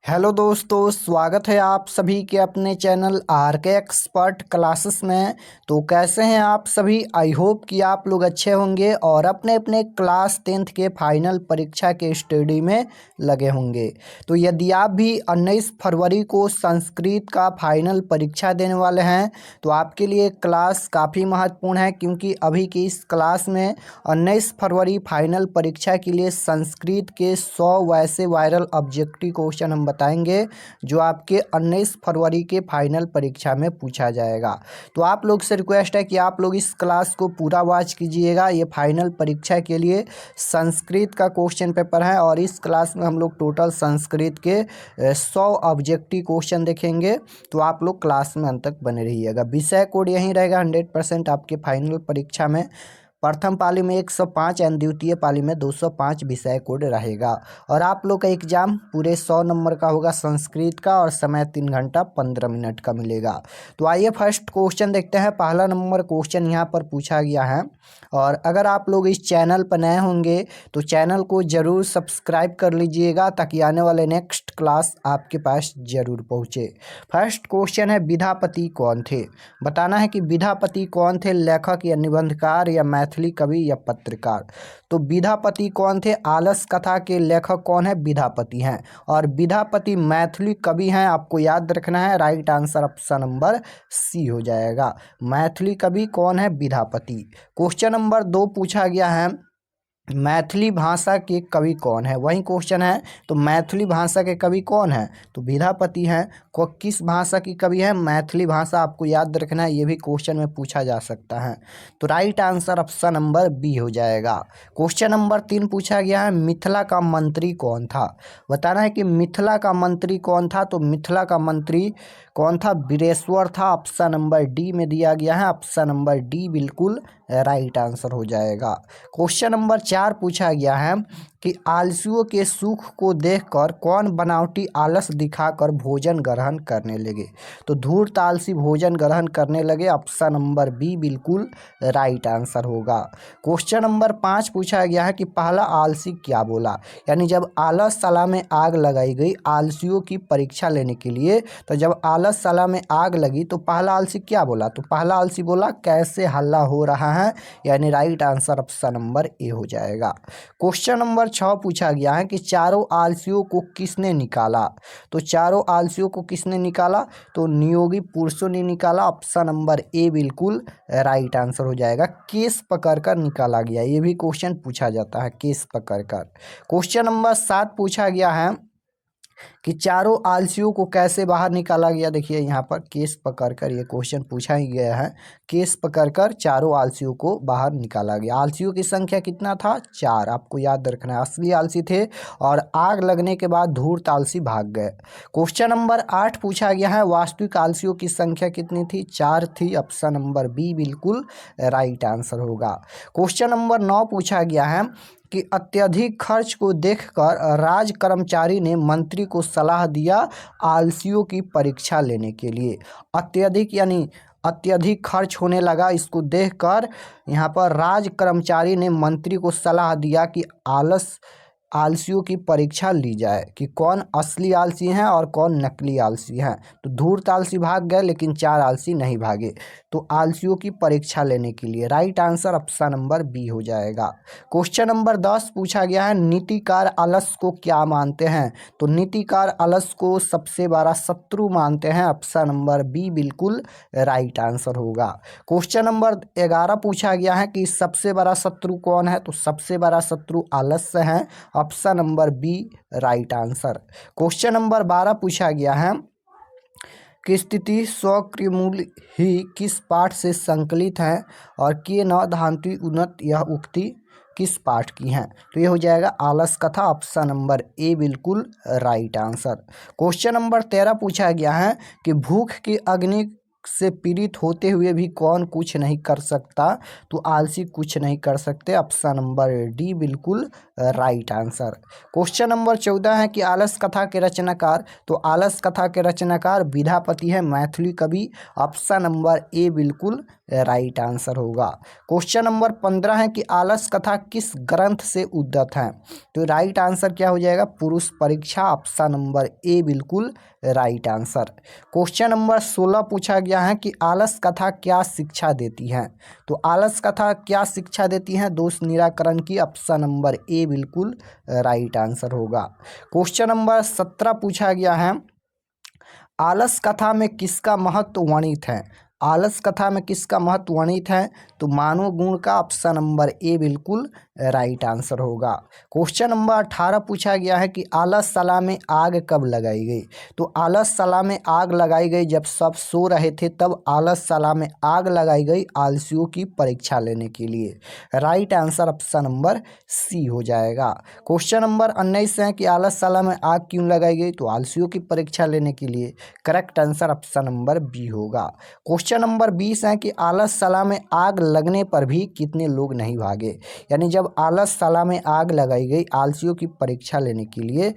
Hello दोस्तों, स्वागत है आप सभी के अपने चैनल आर के एक्सपर्ट क्लासेस में। तो कैसे हैं आप सभी? आई होप कि आप लोग अच्छे होंगे और अपने अपने क्लास 10th के फाइनल परीक्षा के स्टडी में लगे होंगे। तो यदि आप भी 19 फरवरी को संस्कृत का फाइनल परीक्षा देने वाले हैं तो आपके लिए क्लास काफ़ी महत्वपूर्ण है, क्योंकि अभी की इस क्लास में 19 फरवरी फाइनल परीक्षा के लिए संस्कृत के 100 वैसे वायरल ऑब्जेक्टिव क्वेश्चन हम बताएंगे जो आपके 19 फरवरी के फाइनल परीक्षा में पूछा जाएगा। तो आप लोग से रिक्वेस्ट है कि आप लोग इस क्लास को पूरा वॉच कीजिएगा। ये फाइनल परीक्षा के लिए संस्कृत का क्वेश्चन पेपर है और इस क्लास में हम लोग टोटल संस्कृत के 100 ऑब्जेक्टिव क्वेश्चन देखेंगे। तो आप लोग क्लास में अंत तक बने रहिएगा। विषय कोड यही रहेगा 100% आपके फाइनल परीक्षा में। प्रथम पाली में 105 एंड द्वितीय पाली में 205 विषय कोड रहेगा। और आप लोग का एग्जाम पूरे 100 नंबर का होगा संस्कृत का, और समय 3 घंटा 15 मिनट का मिलेगा। तो आइए फर्स्ट क्वेश्चन देखते हैं। पहला नंबर क्वेश्चन यहाँ पर पूछा गया है, और अगर आप लोग इस चैनल पर नए होंगे तो चैनल को ज़रूर सब्सक्राइब कर लीजिएगा, ताकि आने वाले नेक्स्ट क्लास आपके पास ज़रूर पहुँचे। फर्स्ट क्वेश्चन है, विद्यापति कौन थे? बताना है कि विद्यापति कौन थे, लेखक या निबंधकार या मैथिली कवि या पत्रकार। तो विद्यापति कौन थे? आलस कथा के लेखक कौन है? विद्यापति हैं। और विद्यापति मैथिली कवि हैं, आपको याद रखना है। Right answer option number C हो जाएगा। मैथिली कवि कौन है? विद्यापति। क्वेश्चन नंबर 2 पूछा गया है, मैथिली भाषा के कवि कौन है? वही क्वेश्चन है। तो मैथिली भाषा के कवि कौन है? तो विद्यापति हैं। को किस भाषा की कवि है? मैथिली भाषा। आपको याद रखना है, ये भी क्वेश्चन में पूछा जा सकता है। तो right answer option number B हो जाएगा। क्वेश्चन नंबर 3 पूछा गया है, मिथिला का मंत्री कौन था? बताना है कि मिथिला का मंत्री कौन था। तो मिथिला का मंत्री कौन था? वीरेश्वर था। ऑप्शन नंबर डी में दिया गया है। ऑप्शन नंबर डी बिल्कुल राइट आंसर हो जाएगा। क्वेश्चन नंबर 4 पूछा गया है कि आलसियों के सुख को देखकर कौन बनावटी आलस दिखाकर भोजन ग्रहण करने लगे? तो धूर्त आलसी भोजन ग्रहण करने लगे। ऑप्शन नंबर बी बिल्कुल राइट आंसर होगा। क्वेश्चन नंबर 5 पूछा गया है कि पहला आलसी क्या बोला? यानी जब आलसशाला में आग लगाई गई आलसियों की परीक्षा लेने के लिए, तो जब आलसशाला में आग लगी तो पहला आलसी क्या बोला? तो पहला आलसी बोला, कैसे हल्ला हो रहा है। यानी राइट आंसर ऑप्शन नंबर ए हो जाएगा। क्वेश्चन नंबर 6 पूछा गया है कि चारों आलसियों को किसने निकाला? तो चारों आलसियों को किसने निकाला? तो नियोगी पुरुषों ने निकाला। ऑप्शन नंबर ए बिल्कुल राइट आंसर हो जाएगा। केस पकड़कर निकाला गया, ये भी क्वेश्चन पूछा जाता है, केस पकड़कर। क्वेश्चन नंबर 7 पूछा गया है कि चारों आलसियों को कैसे बाहर निकाला गया? देखिए यहाँ पर केस पकड़कर ये क्वेश्चन पूछा ही गया है। केस पकड़कर चारों आलसियों को बाहर निकाला गया। आलसियों की संख्या कितना था? 4। आपको याद रखना है, असली आलसी थे और आग लगने के बाद धूर्त आलसी भाग गए। क्वेश्चन नंबर 8 पूछा गया है, वास्तविक आलसियों की संख्या कितनी थी? 4 थी। ऑप्शन नंबर बी बिल्कुल राइट आंसर होगा। क्वेश्चन नंबर 9 पूछा गया है कि अत्यधिक खर्च को देखकर राज कर्मचारी ने मंत्री को सलाह दिया आलसियों की परीक्षा लेने के लिए। अत्यधिक यानी अत्यधिक खर्च होने लगा, इसको देखकर यहाँ पर राज कर्मचारी ने मंत्री को सलाह दिया कि आलसियों की परीक्षा ली जाए कि कौन असली आलसी हैं और कौन नकली आलसी हैं। तो धूर्त आलसी भाग गए, लेकिन 4 आलसी नहीं भागे। तो आलसियों की परीक्षा लेने के लिए right answer option number B हो जाएगा। क्वेश्चन नंबर 10 पूछा गया है, नीतिकार आलस को क्या मानते हैं? तो नीतिकार आलस को सबसे बड़ा शत्रु मानते हैं। ऑप्शन नंबर बी बिल्कुल राइट आंसर होगा। क्वेश्चन नंबर 11 पूछा गया है कि सबसे बड़ा शत्रु कौन है? तो सबसे बड़ा शत्रु आलस्य है। Option number B right answer. Question number 12 पूछा गया है कि स्थिति स्वक्रियमूल ही किस पाठ से संकलित है और के न धांति उन्नत यह उक्ति किस पाठ की हैं? तो ये हो जाएगा आलस कथा। ऑप्शन नंबर ए बिल्कुल राइट आंसर। क्वेश्चन नंबर 13 पूछा गया है कि भूख की अग्नि से पीड़ित होते हुए भी कौन कुछ नहीं कर सकता? तो आलसी कुछ नहीं कर सकते। ऑप्शन नंबर डी बिल्कुल राइट आंसर। क्वेश्चन नंबर 14 है कि आलस कथा के रचनाकार, तो आलस कथा के रचनाकार विद्यापति है, मैथिली कवि। ऑप्शन नंबर ए बिल्कुल राइट आंसर होगा। क्वेश्चन नंबर 15 है कि आलस कथा किस ग्रंथ से उद्धत है? तो राइट आंसर क्या हो जाएगा? पुरुष परीक्षा। ऑप्शन नंबर ए बिल्कुल राइट आंसर। क्वेश्चन नंबर 16 पूछा गया है कि आलस कथा क्या शिक्षा देती है? तो आलस कथा क्या शिक्षा देती है? दोष निराकरण की। ऑप्शन नंबर ए बिल्कुल राइट आंसर होगा। क्वेश्चन नंबर 17 पूछा गया है आलस कथा में किसका महत्व वर्णित है? आलस कथा में किसका महत्व वर्णित है? तो मानव गुण का। ऑप्शन नंबर ए बिल्कुल राइट आंसर होगा। क्वेश्चन नंबर 18 पूछा गया है कि आलसशाला में आग कब लगाई गई? तो आलसशाला में आग लगाई गई जब सब सो रहे थे, तब आलसशाला में आग लगाई गई आलसियों की परीक्षा लेने के लिए। Right answer option number C हो जाएगा। क्वेश्चन नंबर 19 है कि आलसशाला में आग क्यों लगाई गई? तो आलसियों की परीक्षा लेने के लिए। Correct answer option number B होगा। क्वेश्चन नंबर 20 है कि आलसशाला में आग लगने पर भी कितने लोग नहीं भागे? यानी जब आलसशाला में आग लगाई गई आलसियों की परीक्षा लेने के लिए,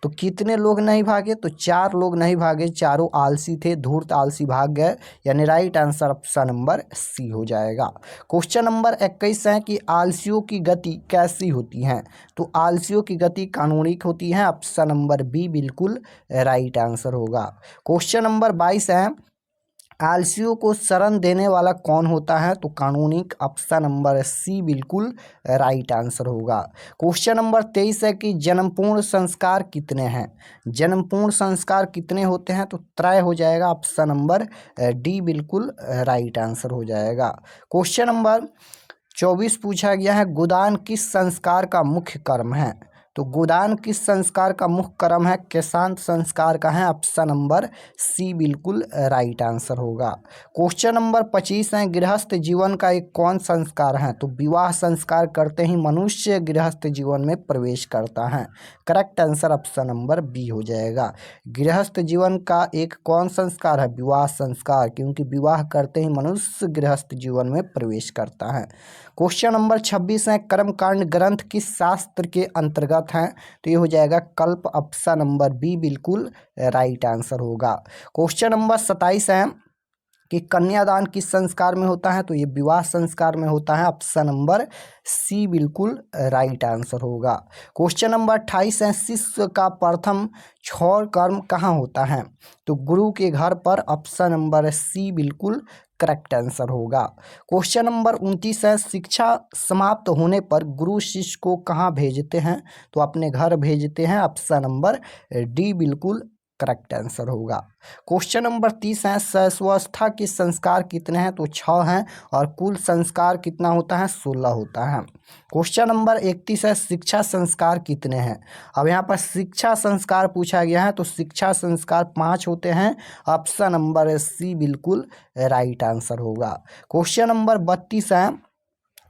तो कितने लोग नहीं भागे? तो 4 लोग नहीं भागे, चारों आलसी थे, धूर्त आलसी भाग गए। यानी right answer option number C हो जाएगा। क्वेश्चन नंबर 21 है कि आलसियों की गति कैसी होती है? तो आलसियों की गति कानूनिक होती है। ऑप्शन नंबर बी बिल्कुल राइट आंसर होगा। क्वेश्चन नंबर 22 है आलसियों को शरण देने वाला कौन होता है? तो कानूनिक। ऑप्शन नंबर सी बिल्कुल राइट आंसर होगा। क्वेश्चन नंबर 23 है कि जन्मपूर्ण संस्कार कितने हैं? जन्मपूर्ण संस्कार कितने होते हैं? तो त्रय हो जाएगा। ऑप्शन नंबर डी बिल्कुल राइट आंसर हो जाएगा। क्वेश्चन नंबर 24 पूछा गया है गोदान किस संस्कार का मुख्य कर्म है? तो गोदान किस संस्कार का मुख्य कर्म है? केशांत संस्कार का है। ऑप्शन नंबर सी बिल्कुल राइट आंसर होगा। क्वेश्चन नंबर 25 है गृहस्थ जीवन का एक कौन संस्कार है? तो विवाह संस्कार करते ही मनुष्य गृहस्थ जीवन में प्रवेश करता है। Correct answer option number B हो जाएगा। गृहस्थ जीवन का एक कौन संस्कार है? विवाह संस्कार, क्योंकि विवाह करते ही मनुष्य गृहस्थ जीवन में प्रवेश करता है। क्वेश्चन नंबर 26 है कर्मकांड ग्रंथ किस शास्त्र के अंतर्गत है? तो ये हो जाएगा कल्प। ऑप्शन नंबर बी बिल्कुल राइट आंसर होगा। क्वेश्चन नंबर 27 है कि कन्यादान किस संस्कार में होता है? तो ये विवाह संस्कार में होता है। ऑप्शन नंबर सी बिल्कुल राइट आंसर होगा। क्वेश्चन नंबर 28 है शिष्य का प्रथम क्षौर कर्म कहाँ होता है? तो गुरु के घर पर। ऑप्शन नंबर सी बिल्कुल करेक्ट आंसर होगा। क्वेश्चन नंबर 29 है शिक्षा समाप्त होने पर गुरु शिष्य को कहाँ भेजते हैं? तो अपने घर भेजते हैं। ऑप्शन नंबर डी बिल्कुल करेक्ट आंसर होगा। क्वेश्चन नंबर 30 है शैशवावस्था के संस्कार कितने हैं? तो 6 हैं और कुल संस्कार कितना होता है? 16 होता है। क्वेश्चन नंबर 31 है शिक्षा संस्कार कितने हैं? अब यहाँ पर शिक्षा संस्कार पूछा गया है, तो शिक्षा संस्कार 5 होते हैं। ऑप्शन नंबर सी बिल्कुल राइट आंसर होगा। क्वेश्चन नंबर 32 है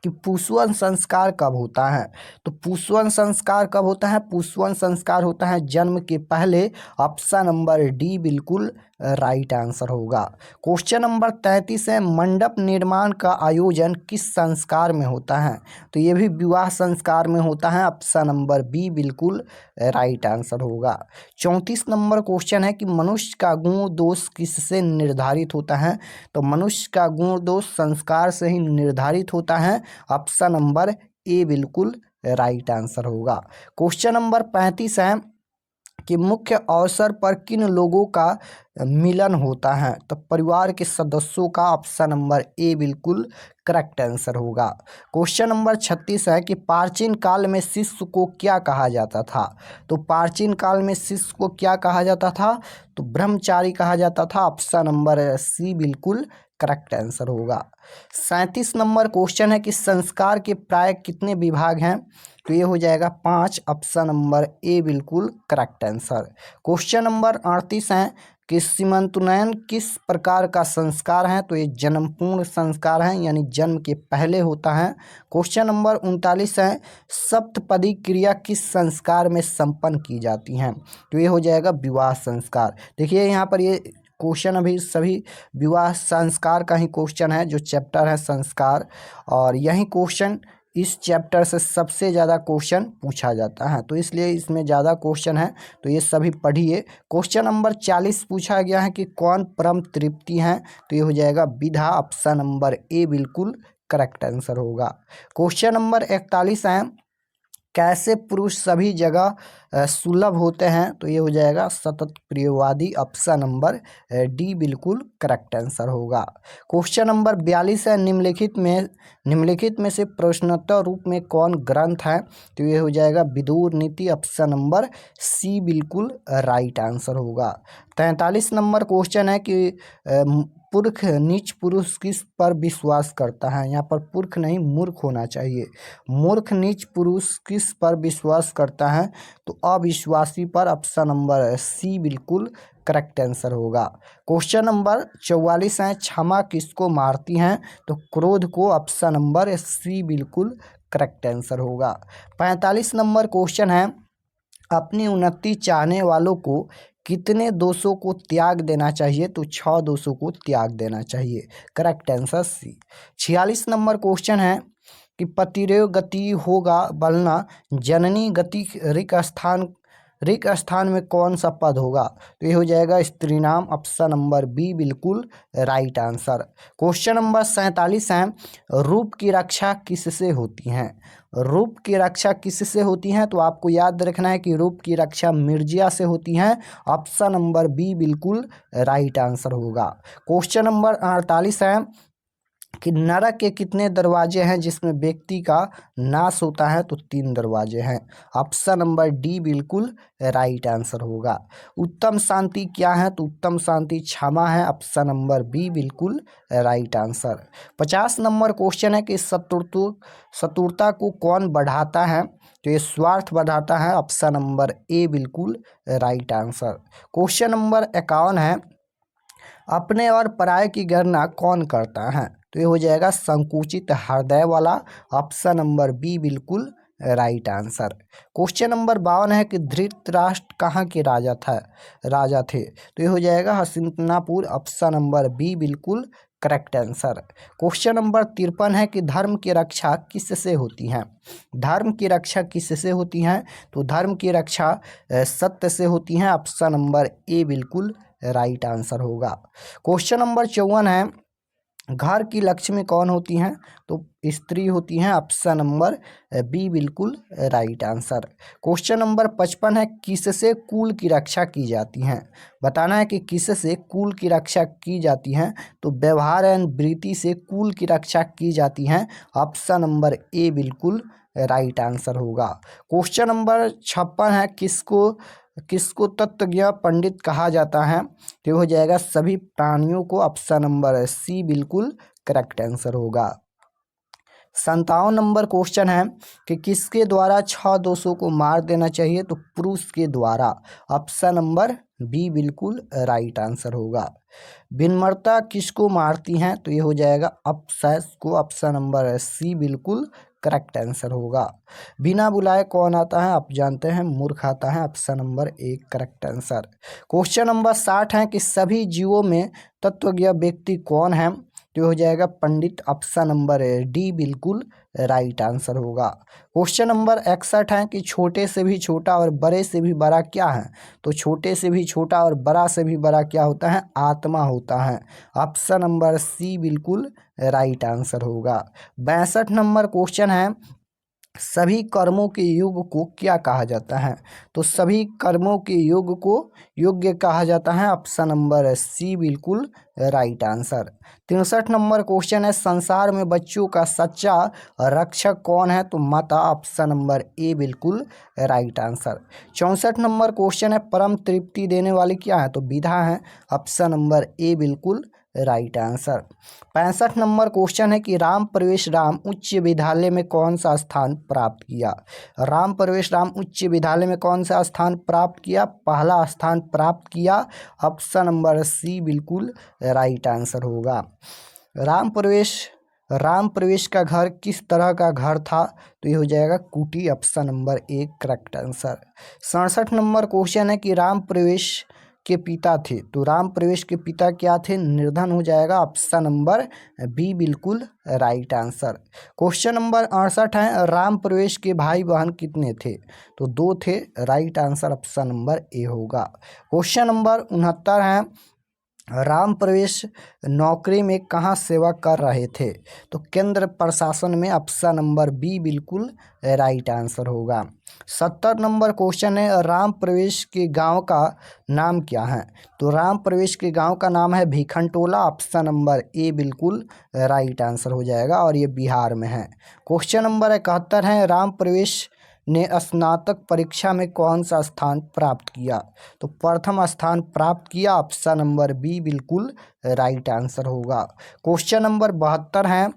कि पुष्पवन संस्कार कब होता है? तो पुष्पवन संस्कार कब होता है? पुष्पवन संस्कार होता है जन्म के पहले। ऑप्शन नंबर डी बिल्कुल राइट आंसर होगा। क्वेश्चन नंबर 33 है मंडप निर्माण का आयोजन किस संस्कार में होता है? तो ये भी विवाह संस्कार में होता है। ऑप्शन नंबर बी बिल्कुल राइट आंसर होगा। 34 नंबर क्वेश्चन है कि मनुष्य का गुण दोष किससे निर्धारित होता है? तो मनुष्य का गुण दोष संस्कार से ही निर्धारित होता है। ऑप्शन नंबर ए बिल्कुल राइट आंसर होगा। क्वेश्चन नंबर 35 है कि मुख्य अवसर पर किन लोगों का मिलन होता है? तो परिवार के सदस्यों का। ऑप्शन नंबर ए बिल्कुल करेक्ट आंसर होगा। क्वेश्चन नंबर 36 है कि प्राचीन काल में शिष्य को क्या कहा जाता था? तो प्राचीन काल में शिष्य को क्या कहा जाता था? तो ब्रह्मचारी कहा जाता था। ऑप्शन नंबर सी बिल्कुल करेक्ट आंसर होगा। 37 नंबर क्वेश्चन है कि संस्कार के प्राय कितने विभाग हैं? तो ये हो जाएगा 5। ऑप्शन नंबर ए बिल्कुल करेक्ट आंसर। क्वेश्चन नंबर 38 है कि सीमंतोन्नयन किस प्रकार का संस्कार है? तो ये जन्मपूर्ण संस्कार है, यानी जन्म के पहले होता है। क्वेश्चन नंबर 39 है सप्तपदी क्रिया किस संस्कार में संपन्न की जाती हैं? तो ये हो जाएगा विवाह संस्कार। देखिए यहाँ पर ये क्वेश्चन अभी सभी विवाह संस्कार का ही क्वेश्चन है, जो चैप्टर है संस्कार, और यही क्वेश्चन इस चैप्टर से सबसे ज़्यादा क्वेश्चन पूछा जाता है, तो इसलिए इसमें ज़्यादा क्वेश्चन है, तो ये सभी पढ़िए। क्वेश्चन नंबर 40 पूछा गया है कि कौन परम तृप्ति है, तो ये हो जाएगा विधा, ऑप्शन नंबर ए बिल्कुल करेक्ट आंसर होगा। क्वेश्चन नंबर 41 है, कैसे पुरुष सभी जगह सुलभ होते हैं, तो ये हो जाएगा सतत प्रियवादी, ऑप्शन नंबर डी बिल्कुल करेक्ट आंसर होगा। क्वेश्चन नंबर 42 है, निम्नलिखित में से प्रश्नोत्तर रूप में कौन ग्रंथ है, तो ये हो जाएगा विदुर नीति, ऑप्शन नंबर सी बिल्कुल राइट आंसर होगा। 43 नंबर क्वेश्चन है कि पुरख नीच पुरुष किस पर विश्वास करता है, यहाँ पर पुरख नहीं मूर्ख होना चाहिए। मूर्ख नीच पुरुष किस पर विश्वास करता है, तो अविश्वासी पर, ऑप्शन नंबर सी बिल्कुल करेक्ट आंसर होगा। क्वेश्चन नंबर 44 है, क्षमा किसको मारती हैं, तो क्रोध को, ऑप्शन नंबर सी बिल्कुल करेक्ट आंसर होगा। 45 नंबर क्वेश्चन है, अपनी उन्नति चाहने वालों को कितने दोषों को त्याग देना चाहिए, तो 6 दोषों को त्याग देना चाहिए, correct answer C. 46 number question है कि पतिरेव गति होगा बलना जननी गति रिक स्थान में कौन सा पद होगा, तो ये हो जाएगा स्त्री नाम, ऑप्शन नंबर बी बिल्कुल राइट आंसर। क्वेश्चन नंबर 47 है, रूप की रक्षा किससे होती है, रूप की रक्षा किससे होती है, तो आपको याद रखना है कि रूप की रक्षा मिर्जिया से होती है, ऑप्शन नंबर बी बिल्कुल राइट आंसर होगा। क्वेश्चन नंबर 48 है कि नरक के कितने दरवाजे हैं जिसमें व्यक्ति का नाश होता है, तो 3 दरवाजे हैं, ऑप्शन नंबर डी बिल्कुल राइट आंसर होगा। उत्तम शांति क्या है, तो उत्तम शांति क्षमा है, ऑप्शन नंबर बी बिल्कुल राइट आंसर। 50 नंबर क्वेश्चन है कि शत्रुता को कौन बढ़ाता है, तो ये स्वार्थ बढ़ाता है, ऑप्शन नंबर ए बिल्कुल राइट आंसर। क्वेश्चन नंबर 51 है, अपने और पराये की गणना कौन करता है, तो ये हो जाएगा संकुचित हृदय वाला, ऑप्शन नंबर बी बिल्कुल राइट आंसर। क्वेश्चन नंबर 52 है कि धृतराष्ट्र कहाँ के राजा थे, तो ये हो जाएगा हस्तिनापुर, ऑप्शन नंबर बी बिल्कुल करेक्ट आंसर। क्वेश्चन नंबर 53 है कि धर्म की रक्षा किससे होती है, धर्म की रक्षा किससे होती है, तो धर्म की रक्षा सत्य से होती है, ऑप्शन नंबर ए बिल्कुल राइट आंसर होगा। क्वेश्चन नंबर 54 है, घर की लक्ष्मी कौन होती हैं, तो स्त्री होती हैं, ऑप्शन नंबर बी बिल्कुल राइट आंसर। क्वेश्चन नंबर 55 है, किससे कुल की रक्षा की जाती है, बताना है कि किससे कुल की रक्षा की जाती है, तो व्यवहार एवं वृत्ति से कुल की रक्षा की जाती है, ऑप्शन नंबर ए बिल्कुल राइट आंसर होगा। क्वेश्चन नंबर 56 है, किसको तत्वज्ञ पंडित कहा जाता है, तो हो जाएगा सभी प्राणियों को, ऑप्शन नंबर सी बिल्कुल करेक्ट आंसर होगा। 57 नंबर क्वेश्चन है कि किसके द्वारा 6 दोषों को मार देना चाहिए, तो पुरुष के द्वारा, ऑप्शन नंबर बी बिल्कुल राइट आंसर होगा। विनम्रता किसको मारती हैं, तो ये हो जाएगा अपशब्द को, ऑप्शन नंबर सी बिल्कुल करेक्ट आंसर होगा। बिना बुलाए कौन आता है, आप जानते हैं मूर्ख आता है, option number A correct answer. Question number 60 है कि सभी जीवों में तत्वज्ञ व्यक्ति कौन है, तो हो जाएगा पंडित, ऑप्शन नंबर डी बिल्कुल राइट आंसर होगा। क्वेश्चन नंबर 61 है कि छोटे से भी छोटा और बड़े से भी बड़ा क्या है, तो छोटे से भी छोटा और बड़ा से भी बड़ा क्या होता है, आत्मा होता है, ऑप्शन नंबर सी बिल्कुल राइट आंसर होगा। 62 नंबर क्वेश्चन है, सभी कर्मों के योग को क्या कहा जाता है, तो सभी कर्मों के योग को योग्य कहा जाता है, ऑप्शन नंबर सी बिल्कुल राइट आंसर। 63 नंबर क्वेश्चन है, संसार में बच्चों का सच्चा रक्षक कौन है, तो माता, ऑप्शन नंबर ए बिल्कुल राइट आंसर। 64 नंबर क्वेश्चन है, परम तृप्ति देने वाली क्या है, तो विधा है, ऑप्शन नंबर ए बिल्कुल राइट आंसर। 65 नंबर क्वेश्चन है कि राम प्रवेश राम उच्च विद्यालय में कौन सा स्थान प्राप्त किया, राम प्रवेश राम उच्च विद्यालय में कौन सा स्थान प्राप्त किया, पहला स्थान प्राप्त किया, ऑप्शन नंबर सी बिल्कुल राइट आंसर होगा। राम प्रवेश का घर किस तरह का घर था, तो ये हो जाएगा कुटी, option number A correct answer. 67 number question है कि राम प्रवेश के पिता थे? तो राम प्रवेश के पिता क्या थे? निर्धन हो जाएगा, ऑप्शन नंबर बी बिल्कुल राइट आंसर। क्वेश्चन नंबर 68 है, राम प्रवेश के भाई बहन कितने थे? तो 2 थे, right answer option number A होगा। क्वेश्चन नंबर 69 है, राम प्रवेश नौकरी में कहाँ सेवा कर रहे थे? तो केंद्र प्रशासन में, ऑप्शन नंबर बी बिल्कुल राइट आंसर होगा। 70 नंबर क्वेश्चन है, राम प्रवेश के गांव का नाम क्या है? तो राम प्रवेश के गांव का नाम है भीखनटोला, ऑप्शन नंबर ए बिल्कुल राइट आंसर हो जाएगा और ये बिहार में है। क्वेश्चन नंबर 71 है, राम प्रवेश ने स्नातक परीक्षा में कौन सा स्थान प्राप्त किया? तो प्रथम स्थान प्राप्त किया, ऑप्शन नंबर बी बिल्कुल राइट आंसर होगा। क्वेश्चन नंबर 72 है,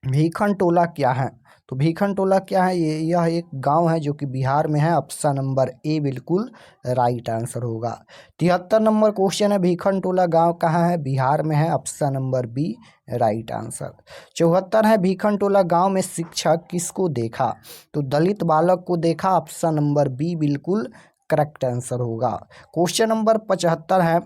भीखनटोला क्या है? तो भीखनटोला क्या है? यह एक गांव है जो कि बिहार में है, ऑप्शन नंबर ए बिल्कुल राइट आंसर होगा। 73 नंबर क्वेश्चन है, भीखनटोला गांव कहाँ है? बिहार में है, option number B right answer. 74 है, भीखनटोला गांव में शिक्षक किसको देखा? तो दलित बालक को देखा, ऑप्शन नंबर बी बिल्कुल करेक्ट आंसर होगा। क्वेश्चन नंबर 75 है,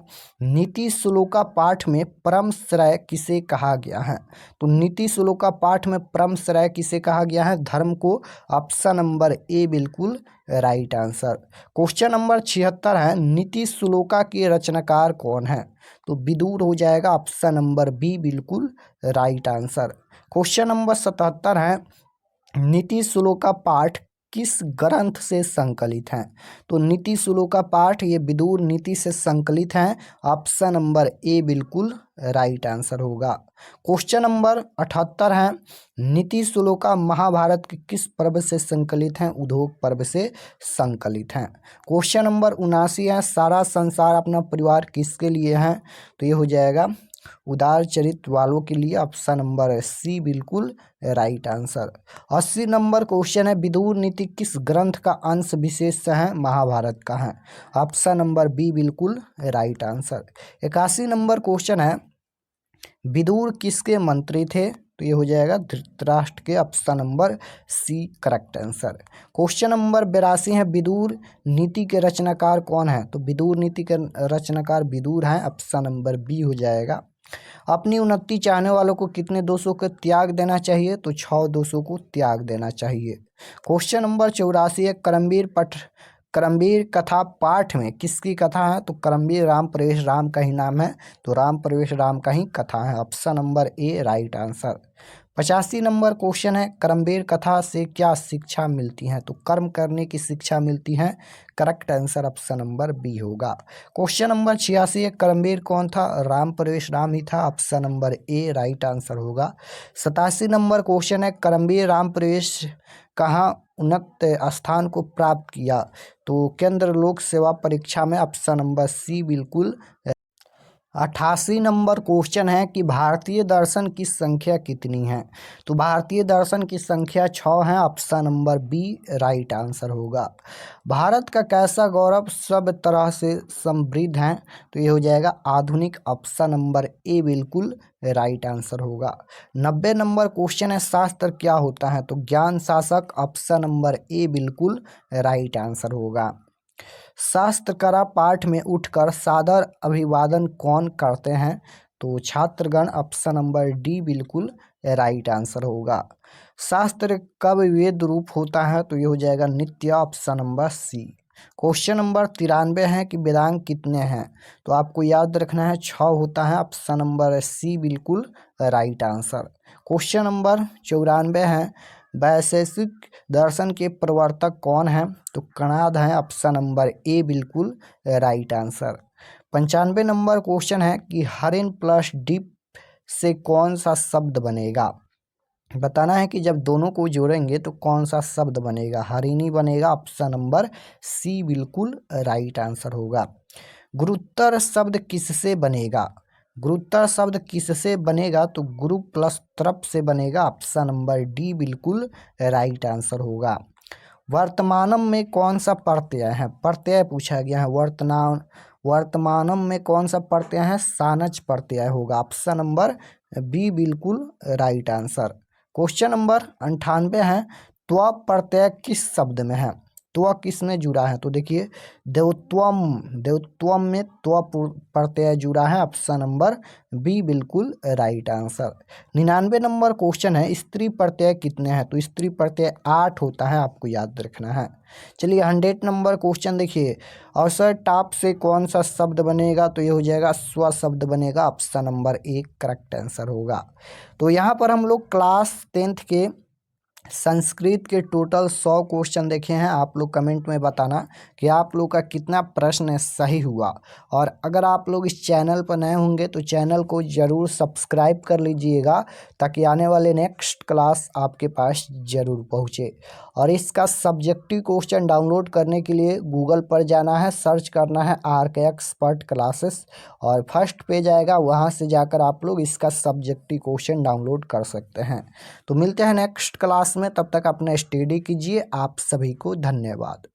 नीति श्लोका पाठ में परम श्रेय किसे कहा गया है? तो नीति श्लोका पाठ में परम श्रेय किसे कहा गया है? धर्म को, ऑप्शन नंबर ए बिल्कुल राइट आंसर। क्वेश्चन नंबर 76 है, नीति श्लोका के रचनाकार कौन है? तो विदुर हो जाएगा, ऑप्शन नंबर बी बिल्कुल राइट आंसर। क्वेश्चन नंबर 77 है, नीति श्लोका पाठ किस ग्रंथ से संकलित हैं? तो नीति श्लोका पाठ ये विदुर नीति से संकलित हैं, ऑप्शन नंबर ए बिल्कुल राइट आंसर होगा। क्वेश्चन नंबर 78 है, नीति श्लोका महाभारत के किस पर्व से संकलित हैं? उद्योग पर्व से संकलित हैं। क्वेश्चन नंबर 79 है, सारा संसार अपना परिवार किसके लिए है? तो ये हो जाएगा उदार चरित्र वालों के लिए, ऑप्शन नंबर सी बिल्कुल राइट आंसर। 80 नंबर क्वेश्चन है, विदुर नीति किस ग्रंथ का अंश विशेष है? महाभारत का है, ऑप्शन नंबर बी बिल्कुल राइट आंसर। 81 नंबर क्वेश्चन है, विदुर किसके मंत्री थे? तो ये हो जाएगा धृतराष्ट्र के, option number C correct answer. Question number 82 है, विदुर नीति के रचनाकार कौन है? तो विदुर नीति के रचनाकार विदुर हैं, ऑप्शन नंबर बी हो जाएगा। अपनी उन्नति चाहने वालों को कितने दोषों को त्याग देना चाहिए? तो 6 दोषों को त्याग देना चाहिए। क्वेश्चन नंबर 84 है, करमवीर कथा पाठ में किसकी कथा है? तो करमवीर राम प्रवेश राम का ही नाम है, तो राम प्रवेश राम का ही कथा है, ऑप्शन नंबर ए राइट आंसर। 85 नंबर क्वेश्चन है, करमवीर कथा से क्या शिक्षा मिलती है? तो कर्म करने की शिक्षा मिलती है, correct answer option number B होगा। क्वेश्चन नंबर 86 है, करमवीर कौन था? राम प्रवेश राम ही था, ऑप्शन नंबर ए राइट आंसर होगा। 87 नंबर क्वेश्चन है, करमवीर राम प्रवेश कहाँ उन्नत स्थान को प्राप्त किया? तो केंद्र लोक सेवा परीक्षा में, ऑप्शन नंबर सी बिल्कुल। 88 नंबर क्वेश्चन है कि भारतीय दर्शन की संख्या कितनी है? तो भारतीय दर्शन की संख्या 6 है, option number B right answer होगा। भारत का कैसा गौरव सब तरह से समृद्ध है? तो ये हो जाएगा आधुनिक, ऑप्शन नंबर ए बिल्कुल राइट आंसर होगा। 90 नंबर क्वेश्चन है, शास्त्र क्या होता है? तो ज्ञान शासक, ऑप्शन नंबर ए बिल्कुल राइट आंसर होगा। शास्त्र करा पाठ में उठकर सादर अभिवादन कौन करते हैं? तो छात्रगण, ऑप्शन नंबर डी बिल्कुल राइट आंसर होगा। शास्त्र कब वेद रूप होता है? तो ये हो जाएगा नित्य, option number C. Question number 93 है कि वेदांग कितने हैं? तो आपको याद रखना है 6 होता है, ऑप्शन नंबर सी बिल्कुल राइट आंसर। क्वेश्चन नंबर 94 है, वैशेषिक दर्शन के प्रवर्तक कौन है? तो कणाद हैं, ऑप्शन नंबर ए बिल्कुल राइट आंसर। 95 नंबर क्वेश्चन है कि हरिन प्लस डिप से कौन सा शब्द बनेगा? बताना है कि जब दोनों को जोड़ेंगे तो कौन सा शब्द बनेगा? हरिणी बनेगा, ऑप्शन नंबर सी बिल्कुल राइट आंसर होगा। गुरुत्तर शब्द किससे बनेगा? गुरुत्तर शब्द किससे बनेगा? तो गुरु प्लस तरफ से बनेगा, ऑप्शन नंबर डी बिल्कुल राइट आंसर होगा। वर्तमानम में कौन सा प्रत्यय है? प्रत्यय पूछा गया है, वर्तमानम में कौन सा प्रत्यय है? सानच प्रत्यय होगा, ऑप्शन नंबर बी बिल्कुल राइट आंसर। क्वेश्चन नंबर 98 है, त्व प्रत्यय किस शब्द में है? त्व किस में जुड़ा है? तो देखिए देवत्वम, देवत्वम में त्व प्रत्यय जुड़ा है। ऑप्शन नंबर बी बिल्कुल राइट आंसर। 99 नंबर क्वेश्चन है, स्त्री प्रत्यय कितने हैं? तो स्त्री प्रत्यय 8 होता है, आपको याद रखना है। चलिए 100 नंबर क्वेश्चन देखिए, अवसर टाप से कौन सा शब्द बनेगा? तो ये हो जाएगा स्व शब्द बनेगा। ऑप्शन नंबर 1 करेक्ट आंसर होगा। तो यहाँ पर हम लोग क्लास 10th के संस्कृत के टोटल 100 क्वेश्चन देखे हैं। आप लोग कमेंट में बताना कि आप लोग का कितना प्रश्न सही हुआ। और अगर आप लोग इस चैनल पर नए होंगे तो चैनल को ज़रूर सब्सक्राइब कर लीजिएगा, ताकि आने वाले नेक्स्ट क्लास आपके पास ज़रूर पहुँचे। और इसका सब्जेक्टिव क्वेश्चन डाउनलोड करने के लिए गूगल पर जाना है, सर्च करना है RK एक्सपर्ट क्लासेस, और फर्स्ट पेज आएगा, वहाँ से जाकर आप लोग इसका सब्जेक्टिव क्वेश्चन डाउनलोड कर सकते हैं। तो मिलते हैं नेक्स्ट क्लास में, तब तक अपना स्टडी कीजिए। आप सभी को धन्यवाद।